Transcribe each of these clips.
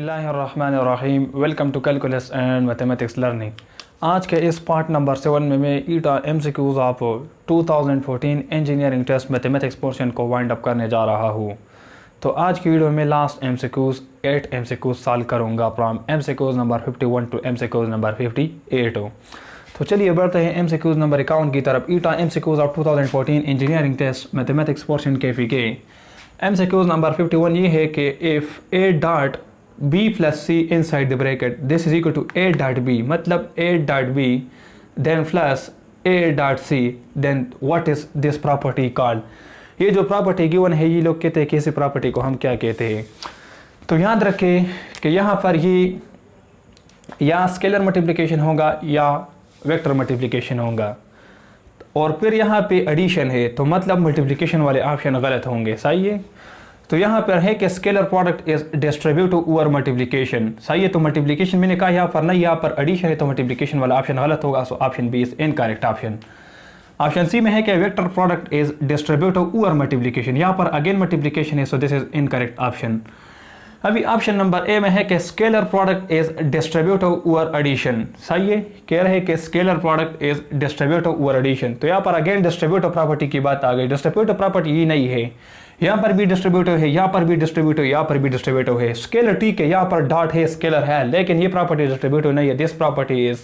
बिस्मिल्लाहिर्रहमानिर्रहीम। Welcome to calculus and mathematics learning. आज के इस पार्ट नंबर 7 में मैं ETEA MCQs of 2014 engineering test mathematics portion को वाइंड अप करने जा रहा हूँ। तो आज की वीडियो में लास्ट एमसीक्यूज़ 8 एमसीक्यूज़ सॉल्व करूँगा from MCQs number 51 to MCQs number 58। तो चलिए बढ़ते हैं एमसीक्यूज़ नंबर 51 की तरफ। ETEA MCQs of 2014 engineering test mathematics portion के एमसीक्यूज़ नंबर 51 ये है कि if A dot b plus c inside the bracket this is equal to a dot b, मतलब a dot b then plus a dot c, then what is this property called। ये जो property given है ये लोग कहते हैं कि इस प्रॉपर्टी को हम क्या कहते हैं। तो याद रखें कि यहाँ पर ये या स्केलर मल्टीप्लिकेशन होगा या वेक्टर मल्टीप्लिकेशन होगा, और फिर यहाँ पे एडिशन है तो मतलब मल्टीप्लिकेशन वाले ऑप्शन गलत होंगे। सही है। तो यहाँ पर है कि scalar product is distributive over multiplication. सही है। तो मल्टीप्लिकेशन मैंने कहा यहाँ पर नहीं, यहाँ पर एडिशन है तो मल्टीप्लिकेशन वाला ऑप्शन गलत होगा। So option B is incorrect option. Option C में है कि vector product is distributive over multiplication, यहाँ पर अगेन मल्टीप्लिकेशन है, so this is incorrect option. अभी ऑप्शन नंबर ए में है कि scalar product is distributive over addition. सही है। कह रहे हैं कि scalar product is distributive over addition, तो यहाँ पर अगेन डिस्ट्रीब्यूटिव प्रॉपर्टी की बात आ गई। डिस्ट्रीब्यूटिव प्रॉपर्टी ये नहीं है, यहाँ पर भी डिस्ट्रीब्यूटिव है, यहाँ पर भी डिस्ट्रीब्यूटिव, यहाँ पर भी डिस्ट्रीब्यूटिव है। स्केलर ठीक है, यहाँ पर डॉट है, स्केलर है, लेकिन ये प्रॉपर्टी डिस्ट्रीब्यूटिव नहीं है। This property is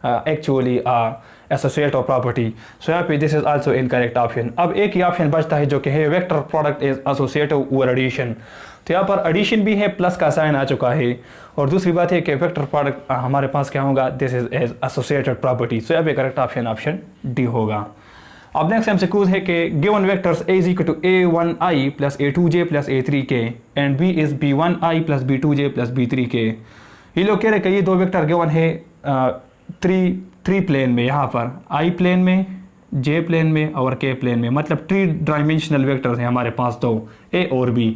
actually associative property. So यहाँ पे this is also incorrect option. अब एक ही ऑप्शन बचता है जो कि है vector product is associative over addition. तो यहाँ पर एडिशन भी है, प्लस का साइन आ चुका है, और दूसरी बात है कि वेक्टर प्रोडक्ट हमारे पास क्या होगा, this is as associated property. So यहाँ पे करेक्ट ऑप्शन ऑप्शन डी होगा। अब नेक्स्ट एमसीक्यूज है कि given vectors a is equal to a1i plus a2j plus a3k and b is b1i plus b2j plus b3k। ये लोग कह रहे हैं कि ये दो वेक्टर गिवन है थ्री प्लेन में, यहाँ पर i प्लेन में, j प्लेन में और k प्लेन में, मतलब 3 डायमेंशनल वेक्टर्स हैं हमारे पास दो, a और b।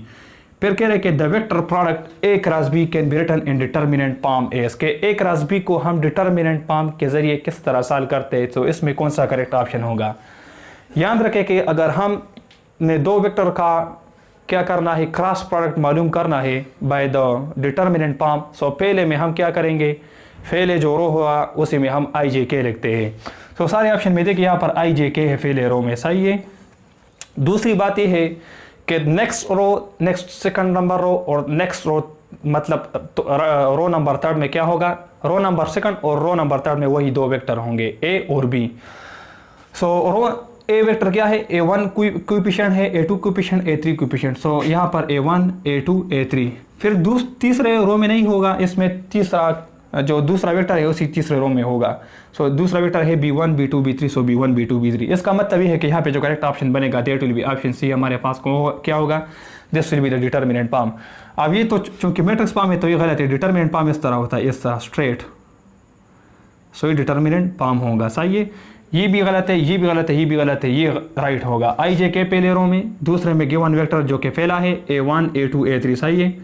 फिर कह रहे हैं कि the vector product a cross b can be written in determinant form as, के a क्रॉस b को हम डिटर्मिनेंट फॉर्म के जरिए किस तरह सॉल्व करते हैं। तो इसमें कौन सा करेक्ट ऑप्शन होगा। याद रखें कि अगर हम ने दो वेक्टर का क्या करना है, क्रॉस प्रोडक्ट मालूम करना है बाय द डिटर्मिनेंट फॉर्म। सो पहले में हम क्या करेंगे, पहले जो रो होगा उसी में हम आई जे के लिखते हैं। तो सारे ऑप्शन में देखिए यहाँ पर आई जे के है पहले रो में। सही है। दूसरी बात ये है कि next row, next second number row और नेक्स्ट रो, मतलब तो रो नंबर 3 में क्या होगा, रो नंबर 2 और रो नंबर 3 में वही दो वेक्टर होंगे ए और बी। सो रो ए वेक्टर क्या है, a1 कोएफिशिएंट है, a2 कोएफिशिएंट, a3 कोएफिशिएंट। सो यहाँ पर a1 a2 a3। फिर तीसरे रो में नहीं होगा, इसमें तीसरा जो दूसरा वेक्टर है उसी तीसरे रो में होगा। सो दूसरा वेक्टर है b1 b2 b3, सो b1 b2 b3। इसका मतलब ये है कि यहाँ पे जो करेक्ट ऑप्शन बनेगा that will be option C. हमारे पास क्या होगा, this will be the determinant form. अब ये तो चूंकि मैट्रिक्स फॉर्म है तो ये गलत है, डिटर्मिनेंट फॉर्म इस तरह होता है, इस तरह स्ट्रेट। सो ये डिटर्मिनेंट फॉर्म होगा। सही है। ये भी गलत है, ये भी गलत है, ये भी गलत है, ये राइट होगा। आई जे के पहले रो में, दूसरे में गिवन वेक्टर जो कि पहला है a1 a2 a3। सही है।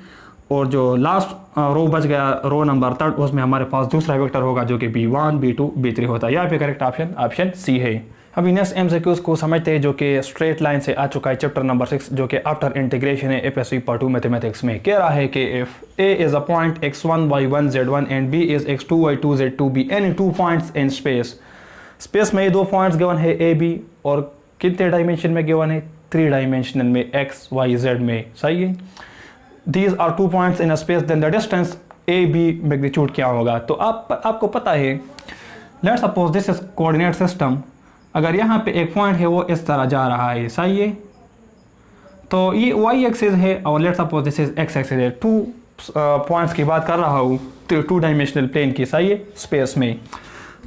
और जो लास्ट रो बच गया रो नंबर 3, उसमें हमारे पास दूसरा वेक्टर होगा जो कि b1 b2 b3 होता है। यहाँ पे करेक्ट ऑप्शन ऑप्शन सी है। अभी नेक्स्ट एमसीक्यूज को समझते हैं जो कि स्ट्रेट लाइन से आ चुका है चैप्टर नंबर 6 जो कि आफ्टर इंटीग्रेशन है एफएससी पार्ट 2 मैथमेटिक्स में। कह रहा है कि if a is a point x1 y1 z1 and b is x2 y2 z2 b any 2 points in space में ये दो पॉइंट्स गिवन है ए बी, और कितने डायमेंशन में गिवन है, 3 डायमेंशनल में, एक्स वाई जेड में। सही है। These are 2 points in a space, then the distance A B magnitude क्या होगा। तो आपको पता है, let's suppose this is coordinate system. अगर यहाँ पे एक पॉइंट है वो इस तरह जा रहा है। सही है। तो ये वाई एक्सिस है और let's suppose this is x axis है। 2 पॉइंट्स की बात कर रहा हूँ 2 डायमेंशनल प्लेन की। सही है। स्पेस में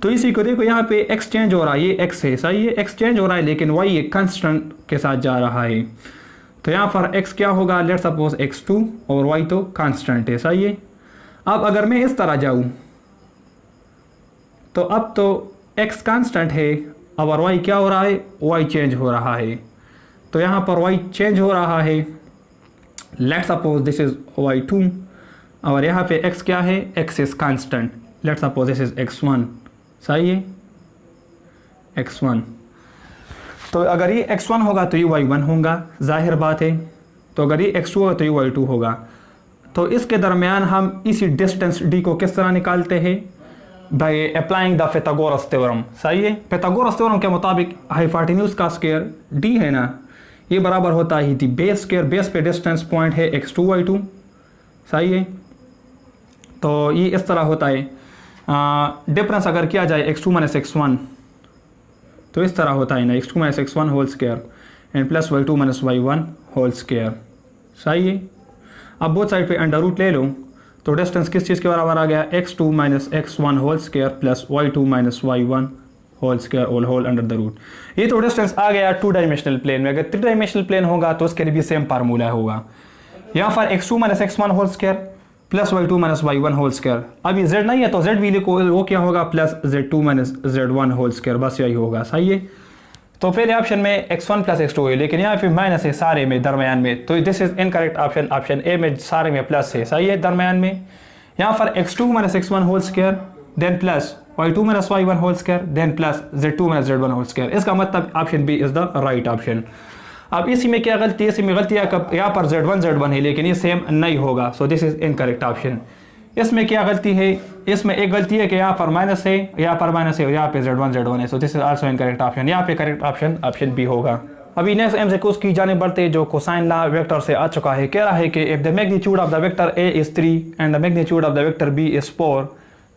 तो इसी को देखो, यहाँ पे x चेंज हो रहा है, ये x है। सही है। x चेंज हो रहा है लेकिन y एक कांस्टेंट के साथ जा रहा है। तो यहाँ पर x क्या होगा, लेट्स सपोज x2 और y तो कांस्टेंट है। सही है। अब अगर मैं इस तरह जाऊँ तो अब तो x कांस्टेंट है, अब और y क्या हो रहा है, y चेंज हो रहा है। तो यहाँ पर y चेंज हो रहा है, let's suppose this is y2 और यहाँ पे x क्या है, x is constant, let's suppose this is x1। सही है। x1। तो अगर ये x1 होगा तो ये y1 होगा, जाहिर बात है। तो अगर ये x2 होगा तो ये y2 होगा। तो इसके दरमियान हम इसी डिस्टेंस डी को किस तरह निकालते हैं, by applying the Pythagoras theorem. सही है, पिथागोरस थ्योरम के मुताबिक हाइपोटेन्यूज का स्क्वायर डी है ना, ये बराबर होता है दी बेस स्क्वायर, बेस पे डिस्टेंस पॉइंट है x2y2। सही है, तो ये इस तरह होता है। डिफरेंस अगर किया जाए x2 माइनस x1 तो इस तरह होता है ना, x2 minus x1 whole square and plus y2 minus y1 whole square. सही है, अब बोथ साइड पे अंडर रूट ले लो तो डिस्टेंस किस चीज़ के बराबर आ गया, x2 minus x1 whole square plus y2 minus y1 whole square all whole under the root. ये तो डिस्टेंस आ गया 2 डायमेंशनल प्लेन में। अगर 3 डायमेंशनल प्लेन होगा तो उसके लिए भी सेम फार्मूला होगा। यहाँ पर x2 minus x1 whole square plus y2 minus y1 whole square. अब ये z नहीं है तो z भी लिखो, वो क्या होगा, plus z2 minus z1 whole square, बस यही होगा। सही है, तो पहले ऑप्शन में x1 प्लस x2 है, लेकिन यहाँ पे माइनस है सारे में दरमियान में, तो this is incorrect option. Option A में सारे में प्लस है। सही है, दरमियान में यहाँ पर x2 minus x1 whole square then plus y2 minus y1 whole square then plus z2 minus z1 whole square. इसका मतलब option B is the right option. अब इसी में क्या गलती है, इसी में गलती है कब, यहाँ पर z1 है लेकिन ये सेम नहीं होगा, सो दिस इज इनकरेक्ट ऑप्शन। इसमें क्या गलती है, इसमें एक गलती है कि यहाँ पर माइनस है, यहाँ पर माइनस है और यहाँ पे z1 है, so this is also incorrect option. यहाँ पे करेक्ट ऑप्शन ऑप्शन बी होगा। अभी नेक्स्ट एमसीक्यूज की जाने बढ़ते जो कोसाइन लॉ वेक्टर से आ चुका है। कह रहा है कि if the magnitude of the vector a is 3 and the magnitude of the vector b is 4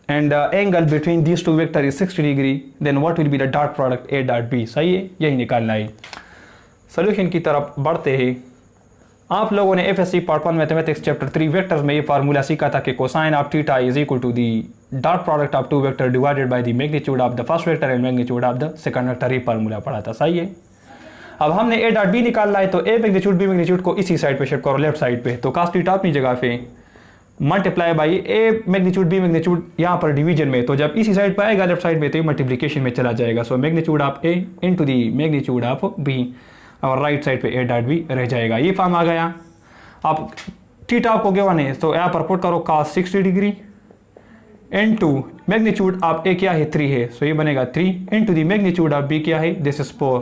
and angle between these two vector is 60 degree, then what will be the dot product a dot b। सही है, यही निकालना है। Solution की तरफ बढ़ते हैं। आप लोगों ने FSc part 1 mathematics chapter 3 vectors में ये फार्मूला सीखा था कि cosine of theta is equal to the dot product of two vector divided by the magnitude of the first vector and magnitude of the second vector. ये formula पढ़ा था। सही है, अब हमने a डॉट बी निकालना है, तो a मैग्नीट्यूड b मैग्नीट्यूड को इसी साइड पे शिफ्ट करो, लेफ्ट साइड पे, तो cos थीटा अपनी जगह पे multiply by a magnitude b magnitude यहाँ पर डिवीजन में, तो जब इसी साइड पे आएगा लेफ्ट साइड में तो ये मल्टीप्लिकेशन में चला जाएगा। So magnitude of a into the magnitude of b और राइट साइड पे a डॉट b रह जाएगा। ये फॉर्म आ गया। अब थीटा आपको गिवन है तो यहाँ पर पुट करो cos 60 degree into magnitude of a क्या है 3 है, सो ये बनेगा 3 into the magnitude of b क्या है, this is 4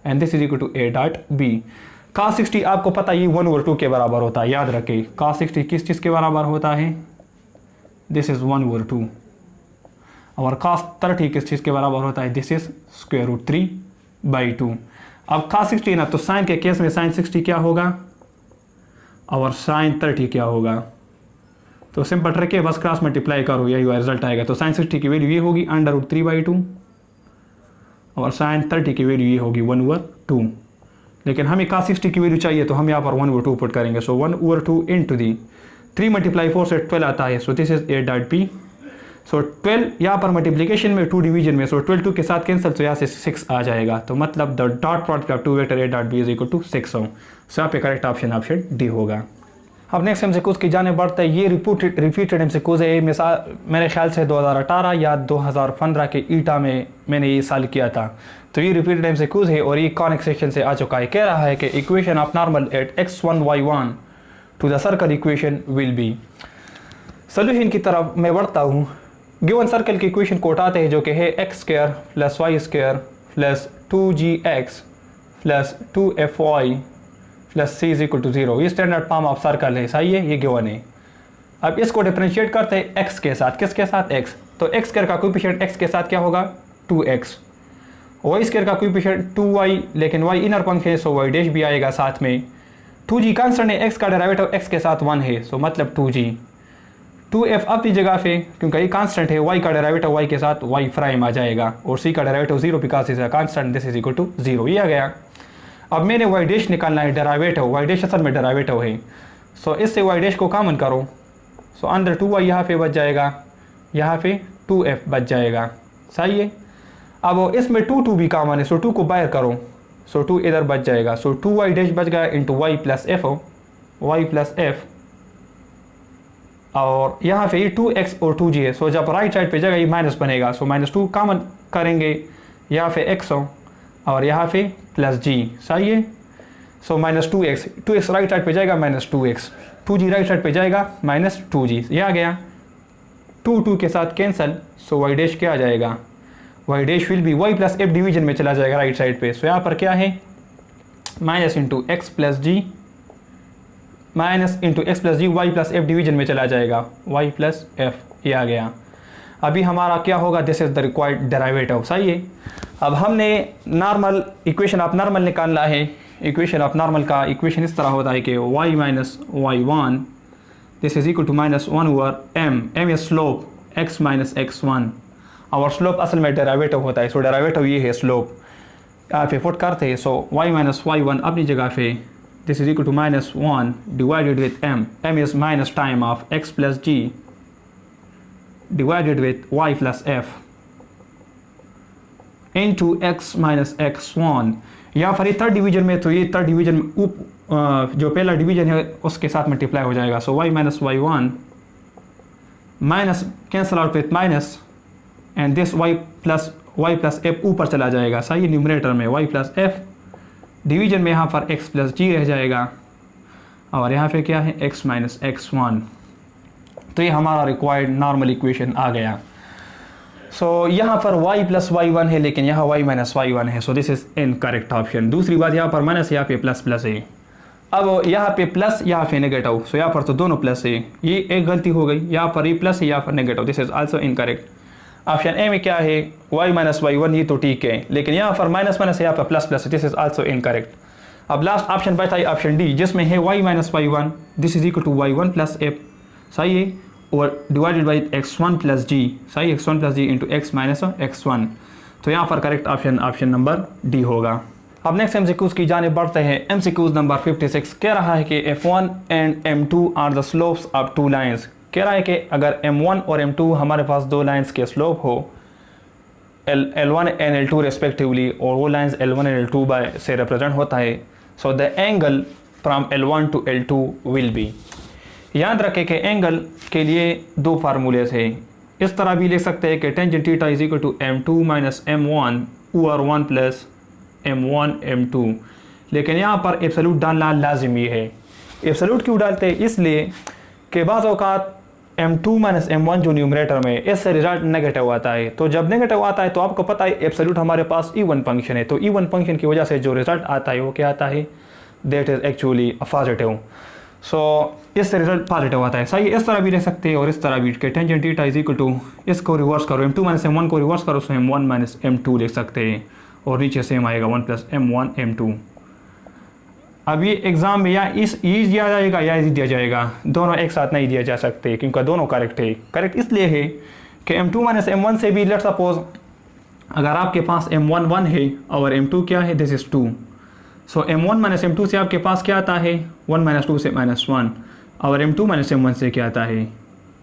and this is equal to a dot b। cos 60 आपको पता है ये 1/2 के बराबर होता है, याद रखें। cos 60 किस चीज़ के बराबर होता है, दिस इज 1/2। और cos 30 किस चीज़ के बराबर होता है, दिस इज स्क्वायर रूट 3/2। अब cos 60 ना, तो साइन के केस में साइन 60 क्या होगा और साइन 30 क्या होगा, तो सिंपल ट्रिक है, बस क्रॉस मल्टीप्लाई करो, यही रिजल्ट आएगा। तो साइन 60 की वैल्यू ये होगी √3/2 और साइन 30 की वैल्यू ये होगी 1/2। लेकिन हमें cos 60 की वैल्यू चाहिए तो हम यहाँ पर 1/2 पुट करेंगे। सो 1/2 इंटू दी 3 × 4 से 12 आता है, so this is a dot b। सो 12 यहाँ पर मल्टीप्लिकेशन में 2 डिवीजन में, सो 12 2 के साथ कैंसिल, तो यहाँ से 6 आ जाएगा। तो मतलब the dot product of two vector a dot b is equal to 6। So यहाँ पे करेक्ट ऑप्शन ऑप्शन डी होगा। अब नेक्स्ट एमसीक्यूज की जाने बढ़ते हैं। ये रिपीटेड एमसीक्यूज है, मिसाल मेरे ख्याल से 2018 या 2015 के ईटा में मैंने ये साल किया था, तो ये रिपीटेड एमसीक्यूज है और ये कॉनिक सेक्शन से आ चुका है। कह रहा है कि equation of normal at x1 y1 to the circle equation will be. Solution की तरफ मैं बढ़ता हूँ। गिवन सर्कल की इक्वेशन को उठाते हैं जो कि है x² + y² + 2gx + 2fy + c = 0। ये स्टैंडर्ड फॉर्म ऑफ सर्कल है। सही है, ये गिवन है। अब इसको डिफरेंशिएट करते हैं x के साथ। किसके साथ, x। तो x² का कोएफिशिएंट x के साथ क्या होगा 2x, y² का कोएफिशिएंट 2y, लेकिन y इनर पंक्ति है सो y डैश भी आएगा साथ में। 2g कांस्टेंट है, x का डेरिवेटिव x के साथ 1 है, सो मतलब 2g। 2f अपनी जगह पे क्योंकि ये कांस्टेंट है, y का डेरिवेटिव y के साथ y प्राइम आ जाएगा और c का derivative 0 because is a constant, this is equal to 0। ये आ गया। अब मैंने y डैश निकालना है, डेरिवेटिव, y डैश असल में डेरिवेटिव है, सो इससे y डैश को कॉमन करो, सो अंदर 2y यहाँ पे बच जाएगा, यहाँ पे 2f बच जाएगा। सही है। अब इसमें 2 भी कॉमन है, सो 2 को बाहर करो, सो 2 इधर बच जाएगा, सो 2y डैश बच गया इंटू y प्लस f और यहाँ पे ये 2x और 2g है, सो जब राइट साइड पे जगह ये माइनस बनेगा, सो -2 कॉमन करेंगे, यहाँ पे x और यहाँ पे प्लस g। सही है। सो -2x राइट साइड पे जाएगा -2x, 2g राइट साइड पे जाएगा -2g। ये आ गया। 2 के साथ कैंसिल, सो y डैश क्या आ जाएगा, y dash will be y plus f division में चला जाएगा राइट साइड पे। सो यहाँ पर क्या है -× x plus g minus into X plus G, Y plus F division में चला जाएगा, वाई प्लस एफ, ये आ गया। अभी हमारा क्या होगा, this is the required derivative, सही है। अब हमने नॉर्मल इक्वेशन ऑफ नॉर्मल निकालना है। इक्वेशन ऑफ नॉर्मल का इक्वेशन इस तरह होता है कि y minus Y one this is equal to minus one over m, m is slope x minus x1, और स्लोप असल में डेरिवेटिव होता है, सो डेरिवेटिव ये है स्लोप, यहाँ पे पुट करते हैं। So y minus Y one अपनी जगह पे this is equal to minus one divided with m is minus time of x plus G divided with y plus f into x minus x1। यहाँ पर third division में, तो ये third division में जो पहला डिवीजन है उसके साथ मल्टीप्लाई हो जाएगा। So y minus Y one minus cancel out with minus and this y plus f ऊपर चला जाएगा, सही, न्यूमरेटर में y प्लस f, डिवीजन में यहाँ पर x प्लस जी रह जाएगा, और यहाँ पे क्या है x माइनस x1। तो ये हमारा रिक्वायर्ड नॉर्मल इक्वेशन आ गया। सो यहाँ पर y प्लस वाई वन है, लेकिन यहाँ y माइनस वाई वन है, so this is incorrect option. दूसरी बात, यहाँ पर माइनस, यहाँ पे प्लस प्लस है। अब यहाँ पे प्लस, यहाँ पे नेगेटिव, सो यहाँ पर तो दोनों प्लस है, ये एक गलती हो गई, यहाँ पर ये प्लस है, यहाँ पर negative, this is also incorrect. Option A में क्या है, y माइनस वाई वन, ये तो ठीक है, लेकिन यहाँ पर माइनस माइनस है, यहाँ पर प्लस प्लस है, दिस इज आल्सो इनकरेक्ट। अब लास्ट ऑप्शन बचा है ऑप्शन डी, जिसमें है y minus Y one this is equal to Y one plus F, सही है, और डिवाइडेड बाई x1 प्लस जी, सही, x1 प्लस जी इंटू x माइनस x1। तो यहाँ पर करेक्ट ऑप्शन नंबर डी होगा। अब नेक्स्ट एमसीक्यूज की जाने बढ़ते हैं। एमसीक्यूज नंबर 56 कह रहा है कि f1 and m2 are the slopes of two lines. कह रहा है कि अगर m1 और m2 हमारे पास दो लाइंस के स्लोप हो L1 एंड L2 रेस्पेक्टिवली, और वो लाइंस L1 एंड L2 से रिप्रेजेंट होता है, so the angle from L1 to L2 will be. याद रखें कि एंगल के लिए दो फार्मूले थे, इस तरह भी लिख सकते हैं कि tangent theta is equal to m2 minus m1 over 1 plus m1 m2, लेकिन यहाँ पर एब्सोल्यूट डालना लाजमी है। एब्सोल्यूट क्यों डालते हैं, इसलिए कि बाज़ औक़ात m2 माइनस m1 जो न्यूमरेटर में, इससे रिजल्ट नेगेटिव आता है, तो जब नेगेटिव आता है तो आपको पता है एब्सोल्यूट हमारे पास इवन फंक्शन है, तो इवन फंक्शन की वजह से जो रिजल्ट आता है वो क्या आता है, that is actually positive. So इससे रिजल्ट पॉजिटिव आता है, सही। इस तरह भी लिख सकते हैं और इस तरह भी कि tangent theta is equal to, इसको रिवर्स करो, m2 माइनस m1 को रिवर्स करो, सो m1 माइनस m2 लिख सकते हैं, और नीचे सेम आएगा 1 प्लस m1 m2। अब ये एग्ज़ाम में या इस ई दिया जाएगा या इस दिया जाएगा, दोनों एक साथ नहीं दिया जा सकते, क्योंकि दोनों करेक्ट है। करेक्ट इसलिए है कि m2 माइनस m1 से भी, लेट सपोज अगर आपके पास m1 1 है और m2 क्या है, this is 2, so m1 minus m2 से आपके पास क्या आता है, 1 माइनस 2 से माइनस 1, और m2 माइनस m1 से क्या आता है,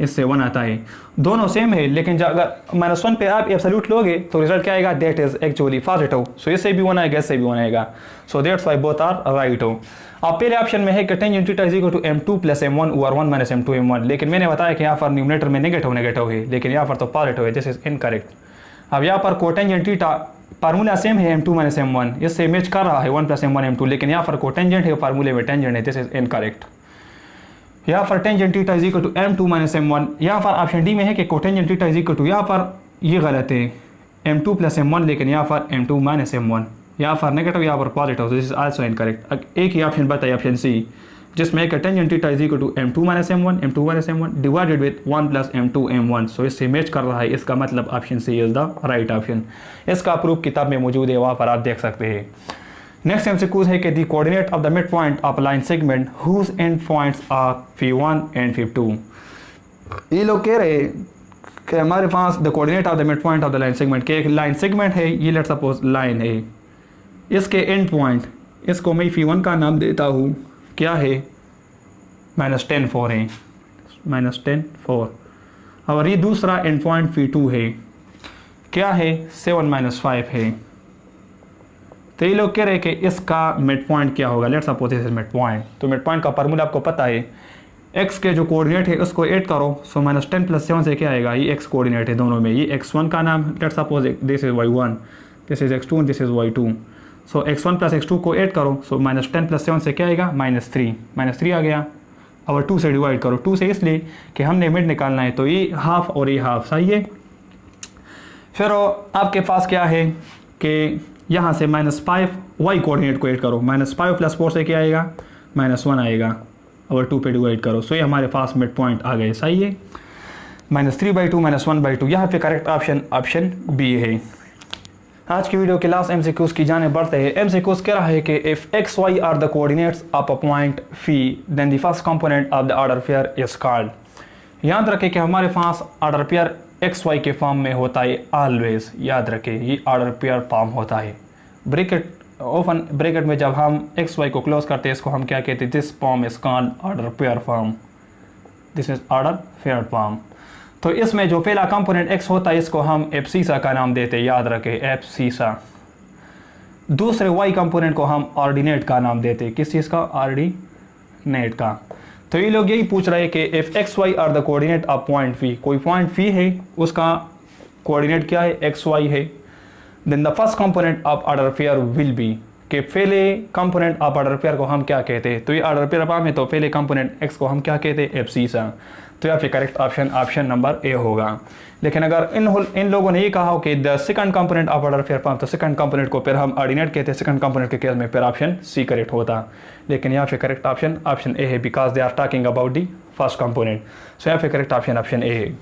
इससे 1 आता है। दोनों सेम है, लेकिन जब अगर माइनस 1 पे आप एब्सोल्यूट लोगे तो रिजल्ट क्या आएगा, that is actually positive. So इससे भी 1 आएगा, इससे भी 1 आएगा, so that's why both are right हो। अब पहले ऑप्शन में है कि tangent theta is equal to m2 plus m1 over 1 minus m2 m1, लेकिन मैंने बताया कि यहाँ पर न्यूमरेटर में नेगेटिव है, लेकिन यहाँ पर तो पॉजिटिव है, दिस इज इनकरेक्ट। अब यहाँ पर कोटेंजेंट थीटा फार्मूला सेम है m2 माइनस m1, इससे मैच कर रहा है 1 प्लस m1 m2, लेकिन यहाँ पर कोटेंजेंट है, फार्मूले में टेंजेंट है, दिस इज इनकरेक्ट। यहाँ पर tangent theta is equal to m2 minus m1, यहाँ पर ऑप्शन डी में है कि cotangent theta is equal to, यहाँ पर ये गलत है m2 प्लस m1, लेकिन यहाँ पर m2 माइनस m1, यहाँ पर नेगेटिव, यहाँ पर positive, this is also incorrect. एक ही ऑप्शन बताइए, ऑप्शन सी, जिसमें एक tangent theta is equal to m2 minus m1 divided with 1 plus m2 m1, so इससे मैच कर रहा है, इसका मतलब option C is the right option. इसका प्रूफ किताब में मौजूद है, वहाँ पर आप देख सकते हैं। नेक्स्ट एमसीक्यूज है कि the coordinate of the mid point of line segment whose end points are P1 and P2। ये लोग कह रहे हैं कि हमारे पास the coordinate of the mid point of the line segment, के एक लाइन सेगमेंट है, ये लेट सपोज लाइन है, इसके एंड पॉइंट, इसको मैं P1 का नाम देता हूँ, क्या है, -10 4 है, -10 4, और ये दूसरा एंड पॉइंट P2 है, क्या है, 7 5 है। तो ये लोग कह रहे हैं कि इसका मिड पॉइंट क्या होगा, let's suppose this is mid point. तो मिड पॉइंट का फार्मूला आपको पता है, x के जो कोऑर्डिनेट है उसको ऐड करो, सो -10 प्लस 7 से क्या आएगा, ये x कोऑर्डिनेट है दोनों में, ये x1 का नाम, let's suppose this is y1, this is x2, this is y2, so x1 plus x2 को ऐड करो, सो -10 प्लस 7 से क्या आएगा, -3 आ गया, और 2 से डिवाइड करो, 2 से इसलिए कि हमने मिड निकालना है, तो ये हाफ और ये हाफ, सही है। फिर आपके पास क्या है कि यहाँ से -5 y कोऑर्डिनेट को ऐड करो, -5 प्लस 4 से क्या आएगा, -1 आएगा, और 2 पे डिवाइड करो, सो ये हमारे पास मिड पॉइंट आ गए। सही है, -3/2 -1/2, यहाँ पे करेक्ट ऑप्शन बी है। आज की वीडियो के लास्ट MCQs की जाने बढ़ते हैं। MCQs कह रहा है कि if x y are the coordinates of a point P then the first component of the order pair is called. याद रखें कि हमारे पास ऑर्डर पेयर एक्स वाई के फॉर्म में होता है ऑलवेज। याद रखें ये ऑर्डर पेयर फॉर्म होता है। ब्रैकेट ओपन ब्रैकेट में जब हम एक्स वाई को क्लोज करते हैं इसको हम क्या कहते हैं, this form is called order pair form, this is order pair form. तो इसमें जो पहला कंपोनेंट x होता है इसको हम एब्सिसा का नाम देते हैं। याद रखें एब्सिसा। दूसरे y कंपोनेंट को हम ऑर्डिनेट का नाम देते हैं। किस चीज़ का, ऑर्डिनेट का। तो ये लोग यही पूछ रहे हैं कि if X Y are the coordinate of point phi, कोई पॉइंट फी है उसका कोऑर्डिनेट क्या है, एक्स वाई है, then the first component of order pair will be, कि पहले कंपोनेंट ऑफ ऑर्डर पेयर को हम क्या कहते हैं। तो ये ऑर्डर पेयर फॉर्म है तो पहले कंपोनेंट एक्स को हम क्या कहते हैं, एब्सिसा। तो यहाँ पे करेक्ट ऑप्शन नंबर ए होगा। लेकिन अगर इन लोगों ने ये कहा हो कि the second component of order pair form, तो सेकंड कंपोनेंट को फिर हम ऑर्डिनेट कहते हैं। सेकंड कंपोनेंट के केस में फिर ऑप्शन सी करेक्ट होता। लेकिन यहाँ पे करेक्ट ऑप्शन ए है, because they are talking about the first component. So यहाँ पे करेक्ट ऑप्शन ए है।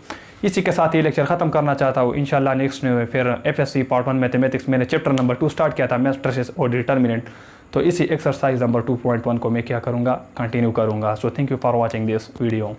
इसी के साथ ये लेक्चर ख़त्म करना चाहता हूँ। इंशाल्लाह नेक्स्ट में फिर FSC पार्ट 1 मैथमेटिक्स मैंने चैप्टर नंबर 2 स्टार्ट किया था, मैट्रिसेस और डिटर्मिनेंट। तो इसी एक्सरसाइज नंबर 2.1 को मैं क्या करूँगा, कंटिन्यू करूँगा। So thank you for watching this video.